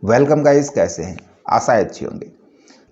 Welcome guys, कैसे हैं? आशा है अच्छी होंगे।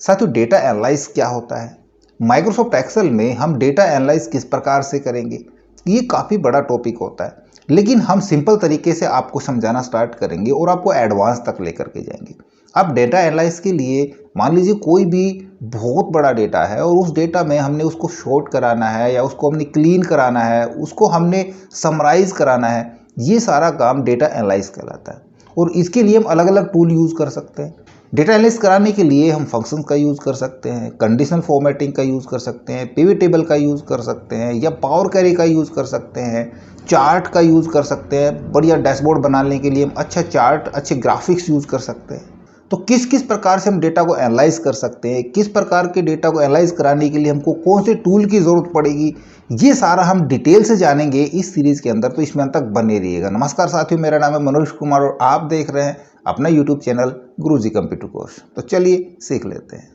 साथियों, डेटा एनालाइज क्या होता है? माइक्रोसॉफ्ट एक्सेल में हम डेटा एनालाइज किस प्रकार से करेंगे, ये काफ़ी बड़ा टॉपिक होता है, लेकिन हम सिंपल तरीके से आपको समझाना स्टार्ट करेंगे और आपको एडवांस तक लेकर के जाएंगे। अब डेटा एनालाइज के लिए मान लीजिए कोई भी बहुत बड़ा डेटा है और उस डेटा में हमने उसको शॉर्ट कराना है या उसको हमने क्लीन कराना है, उसको हमने समराइज कराना है, ये सारा काम डेटा एनालाइज कहलाता है। और इसके लिए हम अलग अलग टूल यूज़ कर सकते हैं। डेटा एनालिसिस कराने के लिए हम फंक्शन का यूज़ कर सकते हैं, कंडीशनल फॉर्मेटिंग का यूज़ कर सकते हैं, पिवट टेबल का यूज़ कर सकते हैं या पावर क्वेरी का यूज़ कर सकते हैं, चार्ट का यूज़ कर सकते हैं। बढ़िया डैशबोर्ड बनाने के लिए हम अच्छा चार्ट, अच्छे ग्राफिक्स यूज़ कर सकते हैं। तो किस किस प्रकार से हम डेटा को एनालाइज कर सकते हैं, किस प्रकार के डेटा को एनालाइज कराने के लिए हमको कौन से टूल की ज़रूरत पड़ेगी, ये सारा हम डिटेल से जानेंगे इस सीरीज़ के अंदर। तो इसमें अंत तक बने रहिएगा। नमस्कार साथियों, मेरा नाम है मनोज कुमार और आप देख रहे हैं अपना यूट्यूब चैनल गुरुजी कंप्यूटर कोर्स। तो चलिए सीख लेते हैं।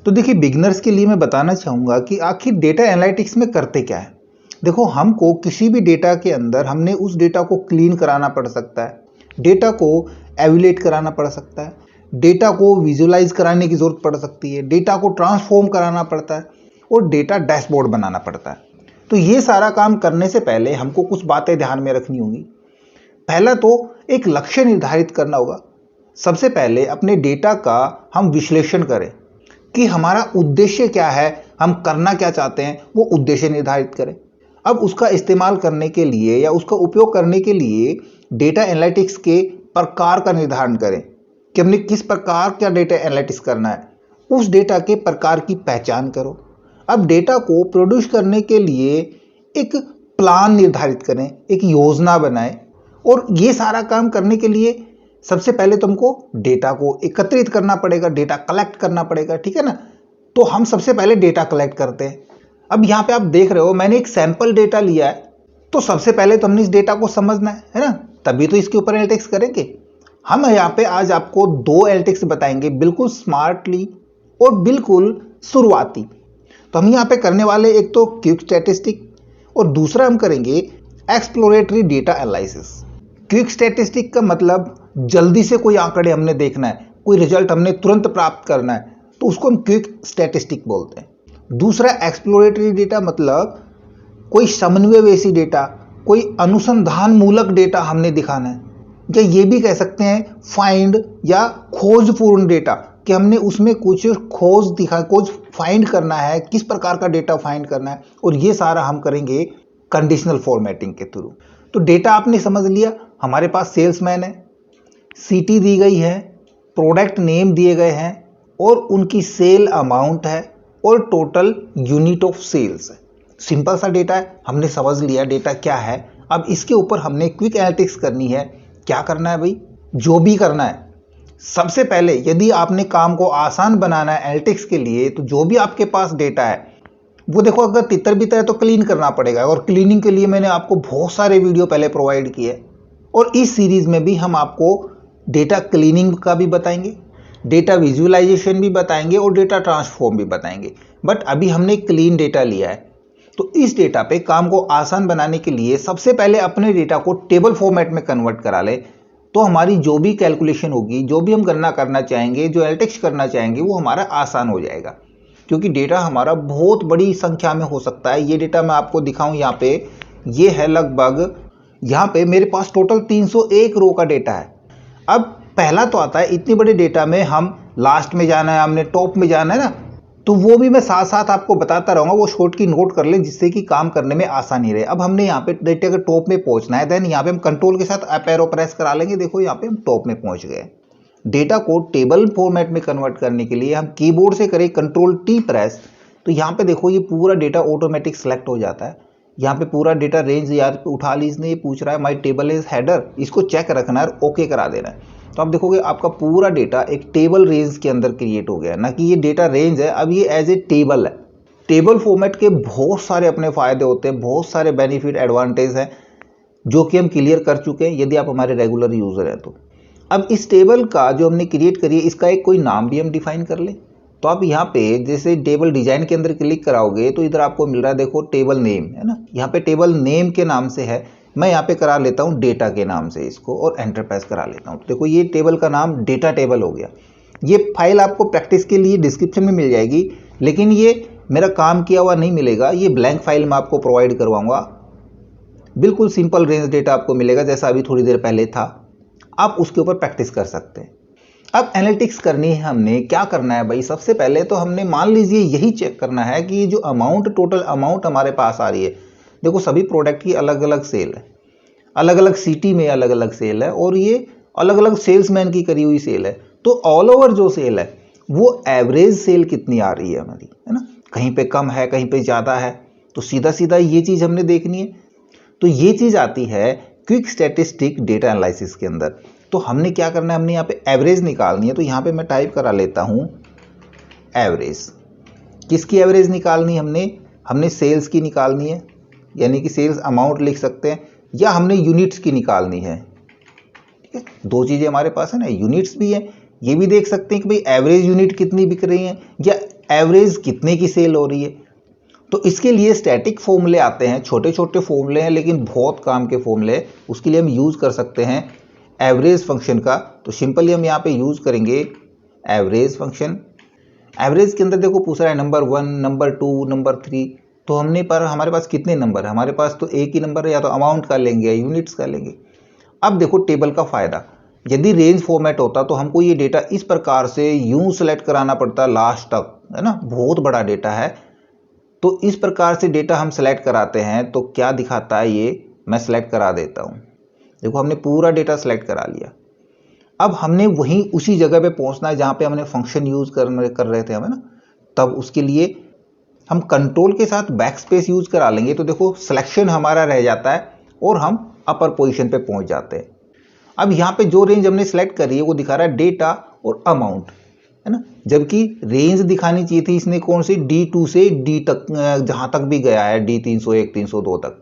तो देखिए, बिगिनर्स के लिए मैं बताना चाहूँगा कि आखिर डेटा एनालिटिक्स में करते क्या है। देखो, हमको किसी भी डेटा के अंदर हमने उस डेटा को क्लीन कराना पड़ सकता है, डेटा को एवेल्यूएट कराना पड़ सकता है, डेटा को विजुअलाइज कराने की ज़रूरत पड़ सकती है, डेटा को ट्रांसफॉर्म कराना पड़ता है और डेटा डैशबोर्ड बनाना पड़ता है। तो ये सारा काम करने से पहले हमको कुछ बातें ध्यान में रखनी होंगी। पहला तो एक लक्ष्य निर्धारित करना होगा। सबसे पहले अपने डेटा का हम विश्लेषण करें कि हमारा उद्देश्य क्या है, हम करना क्या चाहते हैं, वो उद्देश्य निर्धारित करें। अब उसका इस्तेमाल करने के लिए या उसका उपयोग करने के लिए डेटा एनालिटिक्स के प्रकार का निर्धारण करें कि हमने किस प्रकार का डेटा एनालिटिक्स करना है। उस डेटा के प्रकार की पहचान करो। अब डेटा को प्रोड्यूस करने के लिए एक प्लान निर्धारित करें, एक योजना बनाएं। और ये सारा काम करने के लिए सबसे पहले तुमको डेटा को एकत्रित करना पड़ेगा, डेटा कलेक्ट करना पड़ेगा, ठीक है ना। तो हम सबसे पहले डेटा कलेक्ट करते हैं। अब यहाँ पे आप देख रहे हो, मैंने एक सैंपल डेटा लिया है। तो सबसे पहले तो हमने इस डेटा को समझना है ना, तभी तो इसके ऊपर एनालिटिक्स करेंगे। हम यहाँ पे आज आपको दो एनालिटिक्स बताएंगे, बिल्कुल स्मार्टली और बिल्कुल शुरुआती। तो हम यहाँ पे करने वाले एक तो क्विक स्टैटिस्टिक और दूसरा हम करेंगे exploratory data analysis. Quick statistic का मतलब जल्दी से कोई आंकड़े हमने देखना है, कोई रिजल्ट हमने तुरंत प्राप्त करना है, तो उसको हम क्विक स्टैटिस्टिक बोलते हैं। दूसरा एक्सप्लोरेटरी डेटा मतलब कोई समन्वयवेशी डेटा, कोई अनुसंधान मूलक डेटा हमने दिखाना है, या ये भी कह सकते हैं फाइंड या खोजपूर्ण डेटा, कि हमने उसमें कुछ खोज फाइंड करना है, किस प्रकार का डेटा फाइंड करना है। और ये सारा हम करेंगे कंडीशनल फॉर्मेटिंग के थ्रू। तो डेटा आपने समझ लिया, हमारे पास सेल्समैन है, सीटी दी गई है, प्रोडक्ट नेम दिए गए हैं और उनकी सेल अमाउंट है और टोटल यूनिट ऑफ सेल्स है। सिंपल सा डेटा है, हमने समझ लिया डेटा क्या है। अब इसके ऊपर हमने क्विक एनालिटिक्स करनी है। क्या करना है भाई? जो भी करना है, सबसे पहले यदि आपने काम को आसान बनाना है एनालिटिक्स के लिए, तो जो भी आपके पास डेटा है वो देखो, अगर तितर बितर है तो क्लीन करना पड़ेगा। और क्लीनिंग के लिए मैंने आपको बहुत सारे वीडियो पहले प्रोवाइड किए और इस सीरीज में भी हम आपको डेटा क्लीनिंग का भी बताएंगे, डेटा विजुअलाइजेशन भी बताएंगे और डेटा ट्रांसफॉर्म भी बताएंगे। बट अभी हमने क्लीन डेटा लिया है, तो इस डेटा पे काम को आसान बनाने के लिए सबसे पहले अपने डेटा को टेबल फॉर्मेट में कन्वर्ट करा ले। तो हमारी जो भी कैलकुलेशन होगी, जो भी हम गणना करना चाहेंगे, जो एनालिटिक्स करना चाहेंगे, वो हमारा आसान हो जाएगा। क्योंकि डेटा हमारा बहुत बड़ी संख्या में हो सकता है। ये डेटा मैं आपको दिखाऊं, यहाँ पे ये है लगभग, यहाँ पे मेरे पास टोटल 301 रो का डेटा है। अब पहला तो आता है, इतने बड़े डेटा में हम लास्ट में जाना है, हमने टॉप में जाना है ना, तो वो भी मैं साथ साथ आपको बताता रहूँगा। वो शॉर्ट की नोट कर ले, जिससे कि काम करने में आसानी रहे। अब हमने यहाँ पे डेटा के टॉप में पहुँचना है, देन यहाँ पे हम कंट्रोल के साथ अप एरो प्रेस करा लेंगे। देखो यहाँ पे हम टॉप में पहुँच गए। डेटा को टेबल फॉर्मेट में कन्वर्ट करने के लिए हम कीबोर्ड से करें कंट्रोल टी प्रेस, तो यहाँ पे देखो ये पूरा डेटा ऑटोमेटिक सेलेक्ट हो जाता है। यहाँ पे पूरा डेटा रेंज याद उठा लीजिए। ये पूछ रहा है माई टेबल इज हेडर, इसको चेक रखना है, ओके करा देना है। तो आप देखोगे आपका पूरा डेटा एक टेबल रेंज के अंदर क्रिएट हो गया, ना कि ये डेटा रेंज है, अब ये एज ए टेबल है। टेबल फॉर्मेट के बहुत सारे अपने फायदे होते हैं, बहुत सारे बेनिफिट एडवांटेज हैं, जो कि हम क्लियर कर चुके हैं यदि आप हमारे रेगुलर यूजर हैं तो। अब इस टेबल का जो हमने क्रिएट करी है, इसका एक कोई नाम भी हम डिफाइन कर लें। तो आप यहाँ पे जैसे टेबल डिजाइन के अंदर क्लिक कराओगे तो इधर आपको मिल रहा है, देखो टेबल नेम है ना, यहाँ पे टेबल नेम के नाम से है मैं यहाँ पे करा लेता हूँ डेटा के नाम से इसको और एंटर प्रेस करा लेता हूँ। देखो ये टेबल का नाम डेटा टेबल हो गया। ये फाइल आपको प्रैक्टिस के लिए डिस्क्रिप्शन में मिल जाएगी, लेकिन ये मेरा काम किया हुआ नहीं मिलेगा, ये ब्लैंक फाइल मैं आपको प्रोवाइड करवाऊंगा। बिल्कुल सिंपल रेंज डेटा आपको मिलेगा जैसा अभी थोड़ी देर पहले था, आप उसके ऊपर प्रैक्टिस कर सकते हैं। अब एनालिटिक्स करनी है, हमने क्या करना है भाई, सबसे पहले तो हमने मान लीजिए यही चेक करना है कि जो अमाउंट, टोटल अमाउंट हमारे पास आ रही है। देखो सभी प्रोडक्ट की अलग अलग सेल है, अलग अलग सिटी में अलग अलग सेल है, और ये अलग अलग सेल्समैन की करी हुई सेल है। तो ऑल ओवर जो सेल है वो एवरेज सेल कितनी आ रही है हमारी, है ना, कहीं पे कम है कहीं पे ज़्यादा है, तो सीधा सीधा ये चीज़ हमने देखनी है। तो ये चीज़ आती है क्विक स्टैटिस्टिक डेटा एनालिसिस के अंदर। तो हमने क्या करना है, हमने यहाँ पे एवरेज निकालनी है। तो यहाँ पे मैं टाइप करा लेता हूँ एवरेज। किसकी एवरेज निकालनी है, हमने सेल्स की निकालनी है, यानी कि सेल्स अमाउंट लिख सकते हैं, या हमने यूनिट्स की निकालनी है। ठीक है, दो चीज़ें हमारे पास है ना, यूनिट्स भी है, ये भी देख सकते हैं कि भाई एवरेज यूनिट कितनी बिक रही है या एवरेज कितने की सेल हो रही है। तो इसके लिए स्टैटिक फॉर्मूले आते हैं, छोटे छोटे फॉर्मूले हैं लेकिन बहुत काम के फॉर्मूले। उसके लिए हम यूज़ कर सकते हैं एवरेज फंक्शन का। तो सिंपली हम यहाँ पे यूज़ करेंगे एवरेज फंक्शन। एवरेज के अंदर देखो पूछ रहा है नंबर 1, नंबर 2, नंबर 3। तो हमने पर हमारे पास कितने नंबर है, हमारे पास तो एक ही नंबर है, या तो अमाउंट का लेंगे या यूनिट्स का लेंगे। अब देखो टेबल का फ़ायदा, यदि रेंज फॉर्मेट होता तो हमको ये डेटा इस प्रकार से यूं सेलेक्ट कराना पड़ता लास्ट तक, है ना, बहुत बड़ा डेटा है। तो इस प्रकार से डेटा हम सेलेक्ट कराते हैं तो क्या दिखाता है ये, मैं सेलेक्ट करा देता हूँ। देखो हमने पूरा डेटा सेलेक्ट करा लिया। अब हमने वहीं उसी जगह पे पहुंचना है जहाँ पे हमने फंक्शन यूज़ कर रहे थे हमें ना। तब उसके लिए हम कंट्रोल के साथ बैक स्पेस यूज़ करा लेंगे। तो देखो सिलेक्शन हमारा रह जाता है और हम अपर पोजीशन पे पहुंच जाते हैं। अब यहाँ पे जो रेंज हमने सेलेक्ट करी है वो दिखा रहा है डेटा और अमाउंट, है ना, जबकि रेंज दिखानी चाहिए थी इसने कौन सी, D2 से D तक, जहाँ तक भी गया है D301, 302 तक।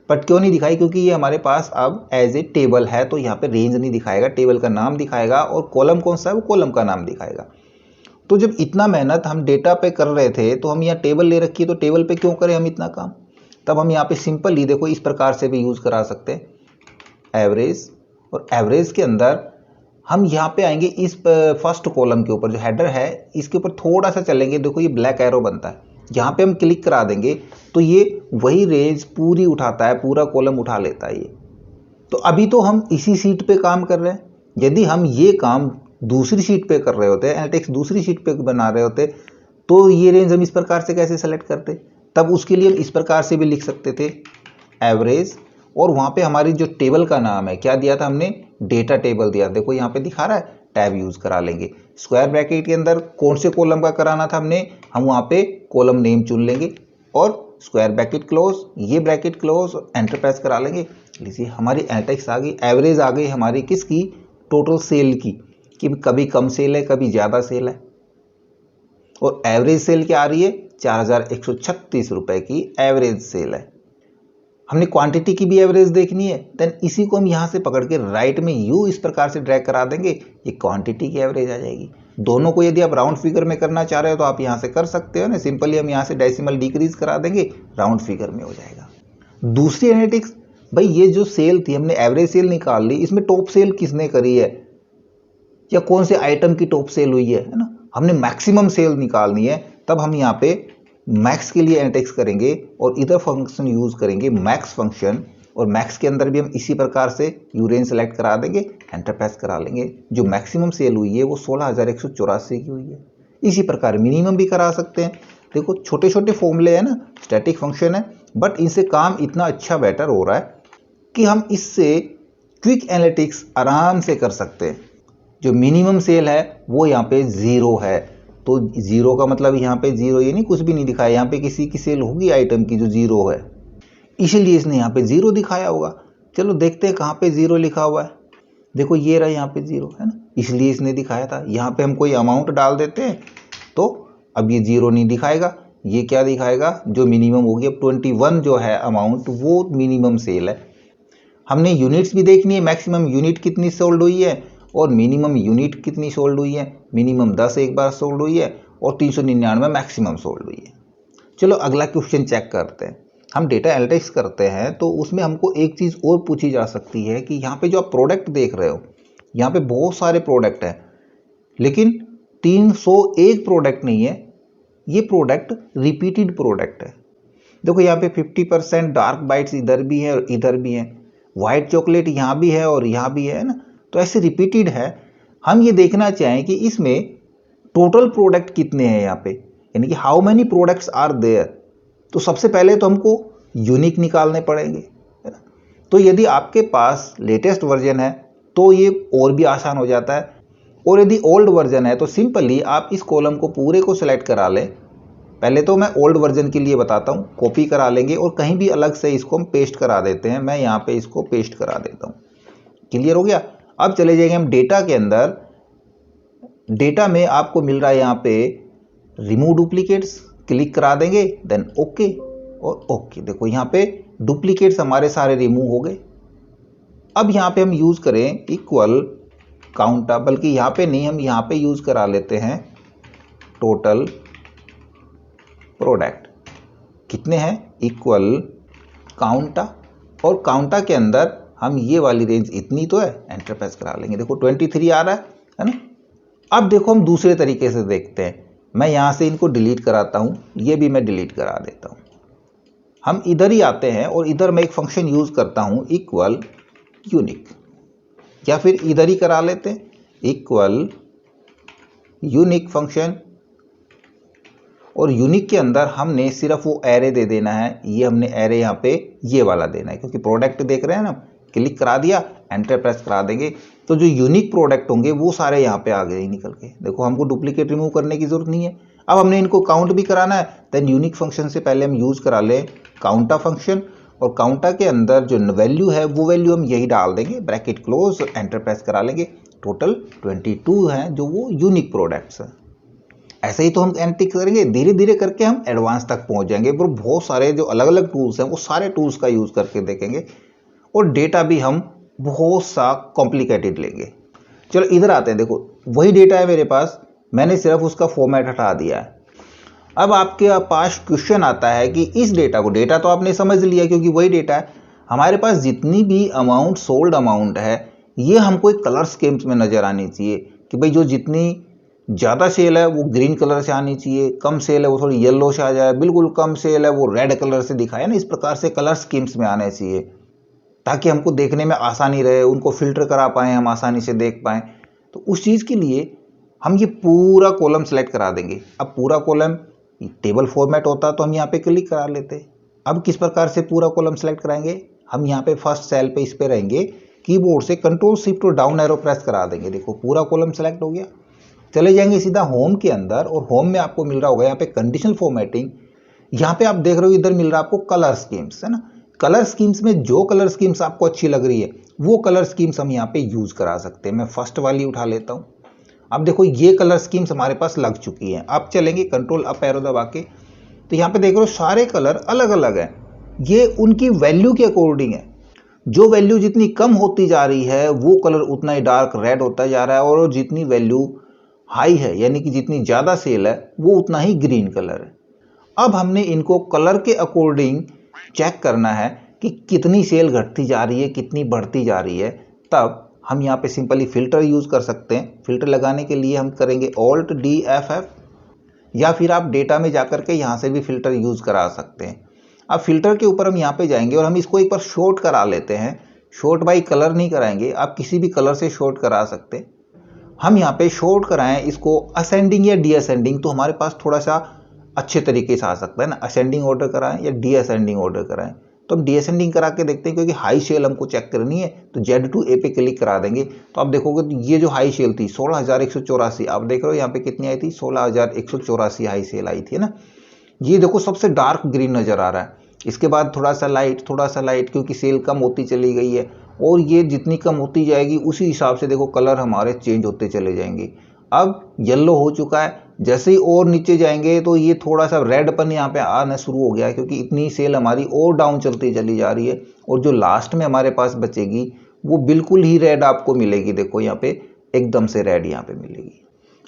बट क्यों नहीं दिखाई, क्योंकि ये हमारे पास अब एज ए टेबल है, तो यहाँ पे रेंज नहीं दिखाएगा, टेबल का नाम दिखाएगा, और कॉलम कौन सा है वो कॉलम का नाम दिखाएगा। तो जब इतना मेहनत हम डेटा पे कर रहे थे तो हम यहाँ टेबल ले रखी है, तो टेबल पे क्यों करें हम इतना काम। तब हम यहाँ पे सिंपल ही देखो इस प्रकार से भी यूज़ करा सकते हैं एवरेज। और एवरेज के अंदर हम यहाँ पे आएंगे इस फर्स्ट कॉलम के ऊपर, जो हेडर है इसके ऊपर थोड़ा सा चलेंगे, देखो ये ब्लैक एरो बनता है, यहाँ पे हम क्लिक करा देंगे तो ये वही रेंज पूरी उठाता है, पूरा कॉलम उठा लेता है ये। तो अभी तो हम इसी शीट पे काम कर रहे हैं, यदि हम ये काम दूसरी शीट पे कर रहे होते, एनालिटिक्स दूसरी शीट पे बना रहे होते, तो ये रेंज हम इस प्रकार से कैसे सेलेक्ट करते। तब उसके लिए हम इस प्रकार से भी लिख सकते थे एवरेज, और वहाँ पे हमारी जो टेबल का नाम है क्या दिया था हमने, डेटा टेबल दिया। देखो यहाँ पे दिखा रहा है, टैब यूज़ करा लेंगे। स्क्वायर ब्रैकेट के अंदर कौन से कॉलम का कराना था हमने, हम वहाँ पे कॉलम नेम चुन लेंगे और स्क्वायर ब्रैकेट क्लोज, ये ब्रैकेट क्लोज, एंटर प्रेस करा लेंगे। लीजिए हमारी एनालिटिक्स आ गई, एवरेज आ गई हमारी किसकी, टोटल सेल की, कि कभी कम सेल है कभी ज़्यादा सेल है। और एवरेज सेल क्या आ रही है, 4136 रुपये की एवरेज सेल है। हमने क्वांटिटी की भी एवरेज देखनी है, देन इसी को हम यहाँ से पकड़ के राइट में यू इस प्रकार से ड्रैग करा देंगे, ये क्वांटिटी की एवरेज आ जाएगी। दोनों को यदि आप राउंड फिगर में करना चाह रहे हो तो आप यहाँ से कर सकते हो ना, सिंपली हम यहाँ से डेसिमल डिक्रीज करा देंगे, राउंड फिगर में हो जाएगा। दूसरी एनालिटिक्स, भाई ये जो सेल थी हमने एवरेज सेल निकाल ली, इसमें टॉप सेल किसने करी है या कौन से आइटम की टॉप सेल हुई है ना, हमने मैक्सिमम सेल निकालनी है। तब हम यहाँ पे मैक्स के लिए एनालिटिक्स करेंगे और इधर फंक्शन यूज़ करेंगे मैक्स फंक्शन, और मैक्स के अंदर भी हम इसी प्रकार से यू रेंज सेलेक्ट करा देंगे, एंटर प्रेस करा लेंगे। जो मैक्सिमम सेल हुई है वो 16,184 की हुई है। इसी प्रकार मिनिमम भी करा सकते हैं। देखो छोटे छोटे फॉर्मूले हैं ना, स्टैटिक फंक्शन है, बट इनसे काम इतना अच्छा बेटर हो रहा है कि हम इससे क्विक एनालिटिक्स आराम से कर सकते हैं। जो मिनिमम सेल है वो यहाँ पे 0 है, तो 0 का मतलब यहाँ पे 0 ये नहीं कुछ भी नहीं दिखाया, यहाँ पे किसी की सेल होगी आइटम की जो 0 है, इसीलिए इसने यहाँ पे 0 दिखाया होगा। चलो देखते हैं कहाँ पे 0 लिखा हुआ है। देखो ये रहा यहाँ पे 0 है ना, इसलिए इसने दिखाया था। यहाँ पे हम कोई अमाउंट डाल देते हैं तो अब ये 0 नहीं दिखाएगा, ये क्या दिखाएगा, जो मिनिमम होगी। अब 21 जो है अमाउंट वो मिनिमम सेल है। हमने यूनिट्स भी देखनी है, मैक्सिमम यूनिट कितनी सोल्ड हुई है और मिनिमम यूनिट कितनी सोल्ड हुई है। मिनिमम 10 एक बार सोल्ड हुई है और 399 मैक्सिमम सोल्ड हुई है। चलो अगला क्वेश्चन चेक करते हैं। हम डेटा एनालिटिक्स करते हैं तो उसमें हमको एक चीज़ और पूछी जा सकती है कि यहाँ पे जो आप प्रोडक्ट देख रहे हो, यहाँ पे बहुत सारे प्रोडक्ट हैं, लेकिन 301 प्रोडक्ट नहीं है, ये प्रोडक्ट रिपीटेड प्रोडक्ट है। देखो यहाँ पे 50% डार्क बाइट्स इधर भी है और इधर भी है, वाइट चॉकलेट यहाँ भी है और यहाँ भी है ना, तो ऐसे रिपीटेड है। हम ये देखना चाहें कि इसमें टोटल प्रोडक्ट कितने हैं यहाँ पे, यानी कि how many products are there. तो सबसे पहले तो हमको यूनिक निकालने पड़ेंगे, है ना। तो यदि आपके पास लेटेस्ट वर्जन है तो ये और भी आसान हो जाता है, और यदि ओल्ड वर्जन है तो सिंपली आप इस कॉलम को पूरे को सिलेक्ट करा लें। पहले तो मैं ओल्ड वर्जन के लिए बताता हूँ, कॉपी करा लेंगे और कहीं भी अलग से इसको हम पेस्ट करा देते हैं। मैं यहाँ पे इसको पेस्ट करा देता हूँ। क्लियर हो गया। अब चले जाएंगे हम डेटा के अंदर। डेटा में आपको मिल रहा है यहाँ पे रिमूव डुप्लीकेट्स, क्लिक करा देंगे, देन ओके और ओके। देखो यहाँ पे डुप्लीकेट्स हमारे सारे रिमूव हो गए। अब यहाँ पे हम यूज करें इक्वल काउंटा, बल्कि यहाँ पे नहीं, हम यहाँ पे यूज करा लेते हैं टोटल प्रोडक्ट। कितने हैं, इक्वल काउंटा, और काउंटा के अंदर हम ये वाली रेंज इतनी तो है, एंटर प्रेस करा लेंगे। देखो 23 आ रहा है ना। अब देखो हम दूसरे तरीके से देखते हैं। मैं यहाँ से इनको डिलीट कराता हूँ, ये भी मैं डिलीट करा देता हूँ। हम इधर ही आते हैं और इधर मैं एक फंक्शन यूज करता हूँ इक्वल यूनिक, या फिर इधर ही करा लेते हैं इक्वल यूनिक फंक्शन, और यूनिक के अंदर हमने सिर्फ वो एरे दे देना है। ये हमने एरे यहाँ पे ये वाला देना है, क्योंकि प्रोडक्ट देख रहे हैं ना। क्लिक करा दिया, एंटर प्रेस करा देंगे, तो जो यूनिक प्रोडक्ट होंगे वो सारे यहाँ पे आ गए ही निकल के। देखो हमको डुप्लीकेट रिमूव करने की जरूरत नहीं है। अब हमने इनको काउंट भी कराना है, देन यूनिक फंक्शन से पहले हम यूज करा लें काउंटा फंक्शन, और काउंटा के अंदर जो वैल्यू है वो वैल्यू हम यही डाल देंगे, ब्रैकेट क्लोज, एंटर प्रेस करा लेंगे। टोटल 22 हैं जो वो यूनिक प्रोडक्ट्स हैं। ऐसे ही तो हम एंट्री करेंगे, धीरे धीरे करके हम एडवांस तक पहुंच जाएंगे। पर बहुत सारे जो अलग अलग टूल्स हैं वो सारे टूल्स का यूज करके देखेंगे, और डेटा भी हम बहुत सा कॉम्प्लिकेटेड लेंगे। चलो इधर आते हैं। देखो वही डेटा है मेरे पास, मैंने सिर्फ उसका फॉर्मेट हटा दिया है। अब आपके पास क्वेश्चन आता है कि इस डेटा को, डेटा तो आपने समझ लिया क्योंकि वही डेटा है, हमारे पास जितनी भी अमाउंट सोल्ड अमाउंट है ये हमको एक कलर स्कीम्स में नजर आनी चाहिए कि भाई जो जितनी ज़्यादा सेल है वो ग्रीन कलर से आनी चाहिए, कम सेल है वो थोड़ी येलो से आ जाए, बिल्कुल कम सेल है वो रेड कलर से दिखाए ना। इस प्रकार से कलर स्कीम्स में आने चाहिए ताकि हमको देखने में आसानी रहे, उनको फिल्टर करा पाएँ, हम आसानी से देख पाएँ। तो उस चीज़ के लिए हम ये पूरा कॉलम सेलेक्ट करा देंगे। अब पूरा कॉलम टेबल फॉर्मेट होता तो हम यहाँ पे क्लिक करा लेते। अब किस प्रकार से पूरा कॉलम सेलेक्ट कराएंगे, हम यहाँ पे फर्स्ट सेल पे इस पे रहेंगे, कीबोर्ड से कंट्रोल शिफ्ट और डाउन एरो प्रेस करा देंगे। देखो पूरा कॉलम सेलेक्ट हो गया। चले जाएंगे सीधा होम के अंदर, और होम में आपको मिल रहा होगा यहाँ पे कंडीशनल फॉर्मेटिंग। यहाँ पे आप देख रहे हो इधर मिल रहा है आपको कलर स्कीम्स, है ना। कलर स्कीम्स में जो कलर स्कीम्स आपको अच्छी लग रही है वो कलर स्कीम्स हम यहाँ पे यूज करा सकते हैं। मैं फर्स्ट वाली उठा लेता हूँ। अब देखो ये कलर स्कीम्स हमारे पास लग चुकी हैं। अब चलेंगे कंट्रोल अप एरो दबा के, तो यहाँ पे देख रहे हो सारे कलर अलग अलग हैं। ये उनकी वैल्यू के अकॉर्डिंग है। जो वैल्यू जितनी कम होती जा रही है वो कलर उतना ही डार्क रेड होता जा रहा है, और जितनी वैल्यू हाई है यानी कि जितनी ज़्यादा सेल है वो उतना ही ग्रीन कलर है। अब हमने इनको कलर के अकॉर्डिंग चेक करना है कि कितनी सेल घटती जा रही है, कितनी बढ़ती जा रही है। तब हम यहाँ पे सिंपली फिल्टर यूज़ कर सकते हैं। फिल्टर लगाने के लिए हम करेंगे Alt DFF, या फिर आप डेटा में जाकर के यहाँ से भी फिल्टर यूज़ करा सकते हैं। अब फिल्टर के ऊपर हम यहाँ पे जाएंगे और हम इसको एक बार शॉर्ट करा लेते हैं। शॉर्ट बाई कलर नहीं कराएंगे, आप किसी भी कलर से शॉर्ट करा सकते हैं। हम यहाँ पे शॉर्ट कराएं इसको असेंडिंग या डीअसेंडिंग, तो हमारे पास थोड़ा सा अच्छे तरीके से आ सकता है ना। असेंडिंग ऑर्डर कराएं या डीअसेंडिंग ऑर्डर कराएं, तो हम डीअसेंडिंग करा के देखते हैं, क्योंकि हाई शेल हमको चेक करनी है। तो Z2A पे क्लिक करा देंगे, तो आप देखोगे तो ये जो हाई शेल थी 16,184, आप देख रहे हो यहाँ पे कितनी आई थी, 16,184 हाई सेल आई थी ना। ये देखो सबसे डार्क ग्रीन नजर आ रहा है। इसके बाद थोड़ा सा लाइट, क्योंकि सेल कम होती चली गई है, और ये जितनी कम होती जाएगी उसी हिसाब से देखो कलर हमारे चेंज होते चले जाएंगे। अब येलो हो चुका है, जैसे ही और नीचे जाएंगे तो ये थोड़ा सा रेडपन यहाँ पे आना शुरू हो गया है, क्योंकि इतनी सेल हमारी और डाउन चलती चली जा रही है। और जो लास्ट में हमारे पास बचेगी वो बिल्कुल ही रेड आपको मिलेगी। देखो यहाँ पे एकदम से रेड यहाँ पे मिलेगी।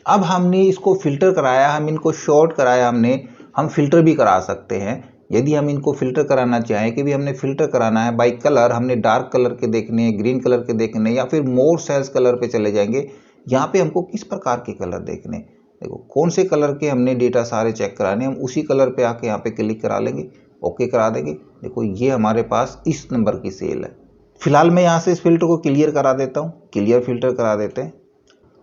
अब हमने इसको फिल्टर कराया, हम इनको शॉर्ट कराया हमने, हम फिल्टर भी करा सकते हैं। यदि हम इनको फिल्टर कराना चाहें कि भी हमने फिल्टर कराना है बाई कलर, हमने डार्क कलर के देखने हैं, ग्रीन कलर के देखने या फिर मोर सेल्स कलर पे चले जाएंगे, यहाँ पे हमको किस प्रकार के कलर देखने, देखो कौन से कलर के हमने डेटा सारे चेक कराने, हम उसी कलर पे आके यहाँ पे क्लिक करा लेंगे, ओके करा देंगे। देखो ये हमारे पास इस नंबर की सेल है। फिलहाल मैं यहाँ से इस फिल्टर को क्लियर करा देता हूँ, क्लियर फिल्टर करा देते हैं।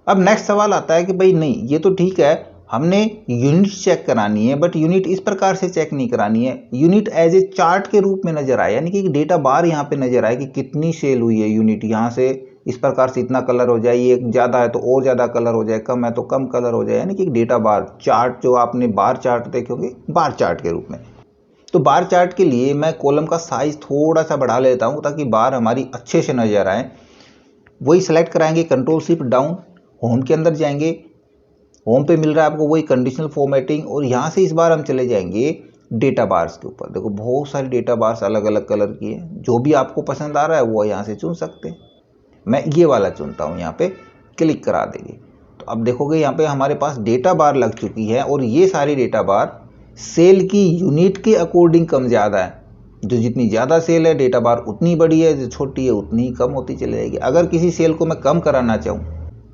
अब नेक्स्ट सवाल आता है कि भाई नहीं ये तो ठीक है, हमने यूनिट चेक करानी है, बट यूनिट इस प्रकार से चेक नहीं करानी है, यूनिट एज ए चार्ट के रूप में नजर आए, यानी कि एक डेटा बार यहाँ पे नजर आए कि कितनी सेल हुई है यूनिट, यहाँ से इस प्रकार से इतना कलर हो जाए, ये ज़्यादा है तो और ज़्यादा कलर हो जाए, कम है तो कम कलर हो जाए, यानी कि एक डेटा बार चार्ट, जो आपने बार चार्ट देखे होंगे बार चार्ट के रूप में। तो बार चार्ट के लिए मैं कॉलम का साइज थोड़ा सा बढ़ा लेता हूँ ताकि बार हमारी अच्छे से नजर आए। वही सेलेक्ट कराएंगे, कंट्रोल शिफ्ट डाउन, होम के अंदर जाएंगे, होम पे मिल रहा है आपको वही कंडीशनल फॉर्मेटिंग, और यहाँ से इस बार हम चले जाएंगे डेटा बार्स के ऊपर। देखो बहुत सारी डेटा बार्स अलग अलग कलर की है, जो भी आपको पसंद आ रहा है वो यहाँ से चुन सकते हैं। मैं ये वाला चुनता हूँ, यहाँ पे क्लिक करा देंगे तो अब देखोगे यहाँ पे हमारे पास डेटा बार लग चुकी है, और ये सारी डेटा बार सेल की यूनिट के अकॉर्डिंग कम ज़्यादा है। जो जितनी ज़्यादा सेल है डेटा बार उतनी बड़ी है, जो छोटी है उतनी ही कम होती चली जाएगी। अगर किसी सेल को मैं कम कराना चाहूँ,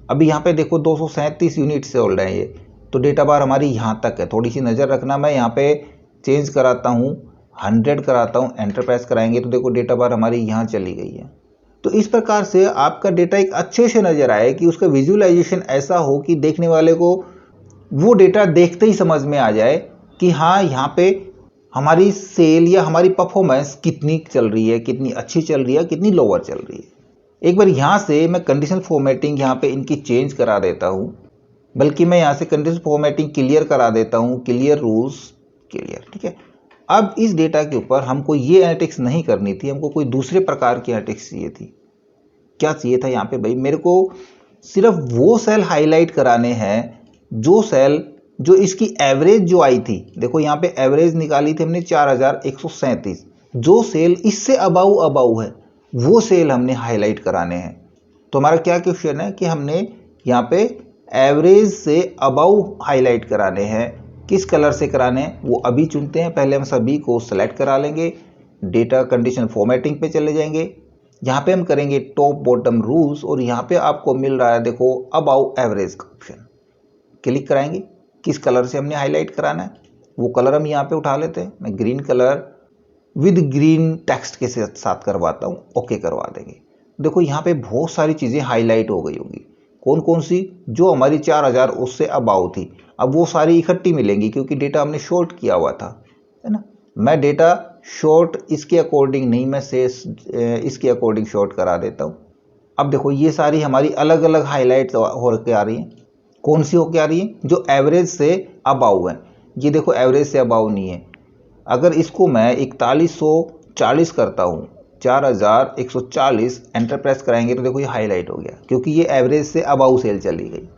अभी यहाँ पे देखो 237 यूनिट से होल्ड है ये, तो डेटा बार हमारी यहाँ तक है, थोड़ी सी नज़र रखना। मैं यहाँ पे चेंज कराता हूँ, 100 कराता हूँ, एंटर प्रेस कराएंगे तो देखो डेटा बार हमारी यहाँ चली गई है। तो इस प्रकार से आपका डेटा एक अच्छे से नज़र आए कि उसका विजुअलाइजेशन ऐसा हो कि देखने वाले को वो डेटा देखते ही समझ में आ जाए कि हाँ यहाँ पे हमारी सेल या हमारी परफॉर्मेंस कितनी चल रही है, कितनी अच्छी चल रही है, कितनी लोअर चल रही है। एक बार यहाँ से मैं कंडीशनल फॉर्मेटिंग यहाँ पे इनकी चेंज करा देता हूँ, बल्कि मैं यहाँ से कंडीशनल फॉर्मेटिंग क्लियर करा देता हूँ, क्लियर रूल्स क्लियर, ठीक है। अब इस डेटा के ऊपर हमको ये एनालिटिक्स नहीं करनी थी, हमको कोई दूसरे प्रकार की एनालिटिक्स चाहिए थी। क्या चाहिए था यहाँ पे भाई, मेरे को सिर्फ वो सेल हाईलाइट कराने हैं जो सेल, जो इसकी एवरेज जो आई थी, देखो यहाँ पे एवरेज निकाली थी हमने 4137, जो सेल इससे अबाउ है वो सेल हमने हाईलाइट कराने हैं। तो हमारा क्या क्वेश्चन है कि हमने यहाँ पे एवरेज से अबाउ हाईलाइट कराने हैं, किस कलर से कराने हैं वो अभी चुनते हैं। पहले हम सभी को सेलेक्ट करा लेंगे, डेटा कंडीशन फॉर्मेटिंग पे चले जाएंगे, यहाँ पे हम करेंगे टॉप बॉटम रूल्स, और यहाँ पे आपको मिल रहा है देखो अबाउ एवरेज का ऑप्शन, क्लिक कराएंगे। किस कलर से हमने हाईलाइट कराना है वो कलर हम यहाँ पे उठा लेते हैं, मैं green colour with green text के साथ करवाता हूँ, ओके करवा देंगे। देखो यहाँ पे बहुत सारी चीज़ें हाईलाइट हो गई होंगी, कौन कौन सी, जो हमारी 4000 उससे अबाउ थी, अब वो सारी इकट्ठी मिलेंगी क्योंकि डेटा हमने शॉर्ट किया हुआ था, है ना। मैं डेटा शॉर्ट इसके अकॉर्डिंग नहीं, मैं से इसके अकॉर्डिंग शॉर्ट करा देता हूँ। अब देखो ये सारी हमारी अलग अलग हाईलाइट हो के आ रही हैं, कौन सी होके आ रही है, जो एवरेज से अबाउ है। ये देखो एवरेज से अबाउ नहीं है, अगर इसको मैं 4140 करता हूँ, 4140 एंटर प्रेस कराएंगे तो देखो ये हाईलाइट हो गया, क्योंकि ये एवरेज से अबाउ सेल चली गई।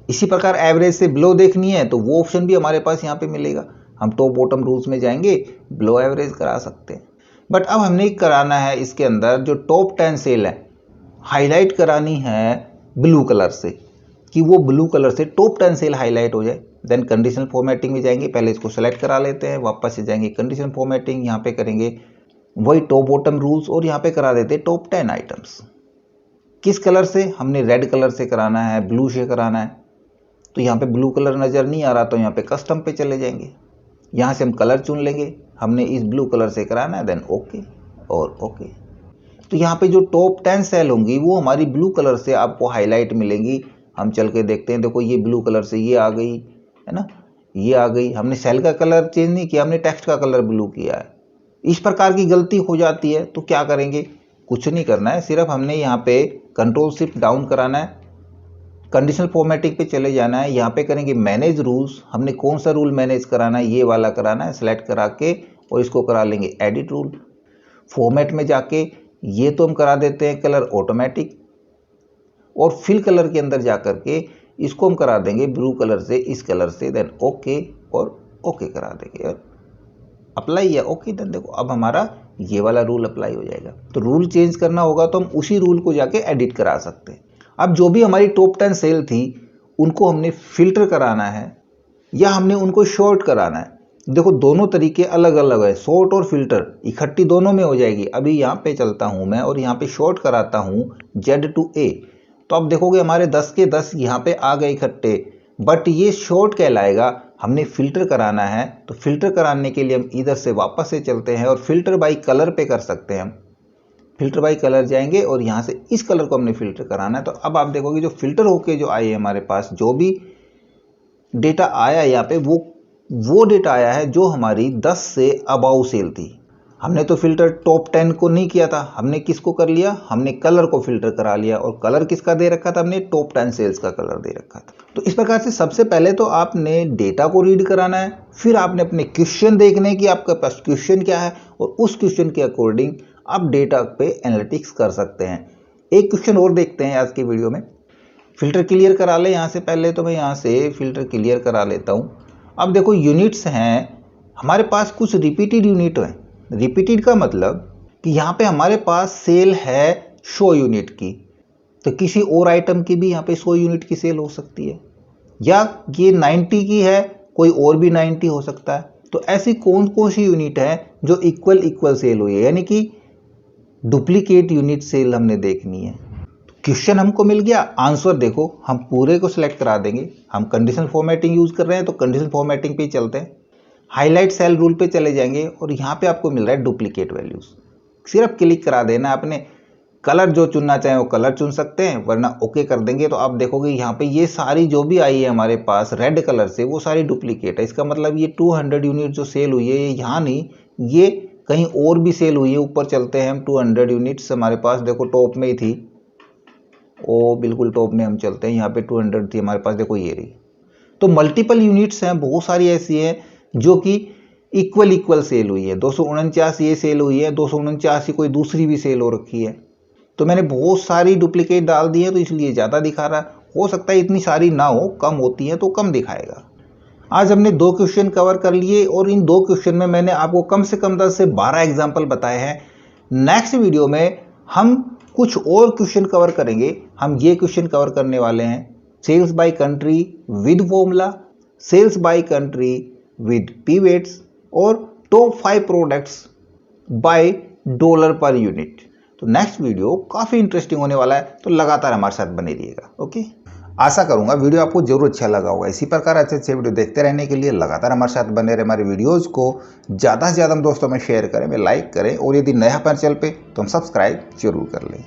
इसी प्रकार एवरेज से बिलो देखनी है तो वो ऑप्शन भी हमारे पास यहाँ पे मिलेगा, हम टॉप बॉटम रूल्स में जाएंगे, बिलो एवरेज करा सकते हैं। बट अब हमने कराना है इसके अंदर जो टॉप 10 सेल है हाईलाइट करानी है ब्लू कलर से, कि वो ब्लू कलर से टॉप 10 सेल हाईलाइट हो जाए। देन कंडीशनल फॉर्मेटिंग में जाएंगे, पहले इसको सेलेक्ट करा लेते हैं, वापस से जाएंगे कंडीशनल फॉर्मेटिंग, यहाँ पे करेंगे वही टॉप बॉटम रूल्स, और यहाँ पे करा देते हैं टॉप 10 आइटम्स। किस कलर से, हमने रेड कलर से कराना है, ब्लू से कराना है, तो यहाँ पे ब्लू कलर नज़र नहीं आ रहा तो यहाँ पे कस्टम पे चले जाएंगे, यहाँ से हम कलर चुन लेंगे, हमने इस ब्लू कलर से कराना है, देन ओके और ओके। तो यहाँ पे जो टॉप 10 सेल होंगी वो हमारी ब्लू कलर से आपको हाईलाइट मिलेंगी। हम चल के देखते हैं, देखो ये ब्लू कलर से ये आ गई, है ना, ये आ गई। हमने सेल का कलर चेंज नहीं किया, हमने टेक्स्ट का कलर ब्लू किया है। इस प्रकार की गलती हो जाती है तो क्या करेंगे, कुछ नहीं करना है, सिर्फ हमने यहाँ पे कंट्रोल शिफ्ट डाउन कराना है, कंडीशनल फॉर्मेटिंग पे चले जाना है, यहाँ पे करेंगे मैनेज रूल्स, हमने कौन सा रूल मैनेज कराना है, ये वाला कराना है, सेलेक्ट करा के और इसको करा लेंगे एडिट रूल। फॉर्मेट में जाके ये तो हम करा देते हैं कलर ऑटोमेटिक, और फिल कलर के अंदर जा करके इसको हम करा देंगे ब्लू कलर से इस कलर से, देन ओके और ओके करा देंगे, अप्लाई या ओके। देन देखो अब हमारा ये वाला रूल अप्लाई हो जाएगा। तो रूल चेंज करना होगा तो हम उसी रूल को जाके एडिट करा सकते हैं। अब जो भी हमारी टॉप 10 सेल थी उनको हमने फिल्टर कराना है या हमने उनको शॉर्ट कराना है, देखो दोनों तरीके अलग अलग है, शॉर्ट और फिल्टर इकट्ठी दोनों में हो जाएगी। अभी यहाँ पे चलता हूँ मैं और यहाँ पे शॉर्ट कराता हूँ Z to A, तो आप देखोगे हमारे 10 के 10 यहाँ पे आ गए इकट्ठे, बट ये शॉर्ट कहलाएगा। हमने फिल्टर कराना है तो फिल्टर कराने के लिए हम इधर से वापस से चलते हैं और फिल्टर बाई कलर पे कर सकते हैं। हम फिल्टर बाई कलर जाएंगे और यहाँ से इस कलर को हमने फिल्टर कराना है। तो अब आप देखोगे जो फिल्टर होके जो आए हमारे पास जो भी डेटा आया यहाँ पे वो डेटा आया है जो हमारी 10 से अबाउ सेल थी। हमने तो फिल्टर टॉप 10 को नहीं किया था, हमने किसको कर लिया, हमने कलर को फिल्टर करा लिया। और कलर किसका दे रखा था, हमने टॉप 10 सेल्स का कलर दे रखा था। तो इस प्रकार से सबसे पहले तो आपने डेटा को रीड कराना है, फिर आपने अपने क्वेश्चन देखने की आपके पास क्वेश्चन क्या है और उस क्वेश्चन के अकॉर्डिंग आप डेटा पे एनालिटिक्स कर सकते हैं। एक क्वेश्चन और देखते हैं आज की वीडियो में। फिल्टर क्लियर करा ले यहाँ से, पहले तो मैं यहाँ से फिल्टर क्लियर करा लेता हूँ। अब देखो यूनिट्स हैं हमारे पास, कुछ रिपीटेड यूनिट हैं। रिपीटेड का मतलब कि यहाँ पे हमारे पास सेल है 100 यूनिट की, तो किसी और आइटम की भी यहाँ पे 100 यूनिट की सेल हो सकती है, या ये 90 की है कोई और भी 90 हो सकता है। तो ऐसी कौन कौन सी यूनिट है जो इक्वल सेल हुई है, यानी कि डुप्लीकेट यूनिट सेल हमने देखनी है। क्वेश्चन हमको मिल गया, आंसर देखो हम पूरे को सिलेक्ट करा देंगे। हम कंडीशन फॉर्मेटिंग यूज कर रहे हैं तो कंडीशन फॉर्मेटिंग पे ही चलते हैं। हाईलाइट सेल रूल पे चले जाएंगे और यहाँ पे आपको मिल रहा है डुप्लीकेट वैल्यूज। सिर्फ क्लिक करा देना, आपने कलर जो चुनना चाहें वो कलर चुन सकते हैं, वरना ओके कर देंगे तो आप देखोगे यहाँ पे ये सारी जो भी आई है हमारे पास रेड कलर से वो सारी डुप्लीकेट है। इसका मतलब ये 200 यूनिट जो सेल हुई है ये यहाँ नहीं, ये कहीं और भी सेल हुई है। ऊपर चलते हैं हम, 200 यूनिट्स हमारे पास देखो टॉप में ही थी, ओ बिल्कुल टॉप में हम चलते हैं, यहाँ पे 200 थी हमारे पास, देखो ये रही। तो मल्टीपल यूनिट्स हैं, बहुत सारी ऐसी हैं जो कि इक्वल सेल हुई है। 249 ये सेल हुई है, 249 कोई दूसरी भी सेल हो रखी है। तो मैंने बहुत सारी डुप्लीकेट डाल दी है तो इसलिए ज़्यादा दिखा रहा है। हो सकता है इतनी सारी ना हो, कम होती है तो कम दिखाएगा। आज हमने 2 क्वेश्चन कवर कर लिए और इन 2 क्वेश्चन में मैंने आपको कम से कम 10 से 12 एग्जाम्पल बताए हैं। नेक्स्ट वीडियो में हम कुछ और क्वेश्चन कवर करेंगे। हम ये क्वेश्चन कवर करने वाले हैं sales by country with formula, sales by country with pivots और टॉप 5 प्रोडक्ट्स बाय डॉलर पर यूनिट। तो नेक्स्ट वीडियो काफ़ी इंटरेस्टिंग होने वाला है, तो लगातार हमारे साथ बने रहिएगा। ओके, आशा करूंगा वीडियो आपको जरूर अच्छा लगा होगा। इसी प्रकार अच्छे वीडियो देखते रहने के लिए लगातार हमारे साथ बने रहे। हमारे वीडियोज़ को ज़्यादा से ज़्यादा हम दोस्तों में शेयर करें, लाइक करें और यदि नया हमारे चैनल पे तो हम सब्सक्राइब जरूर कर लें।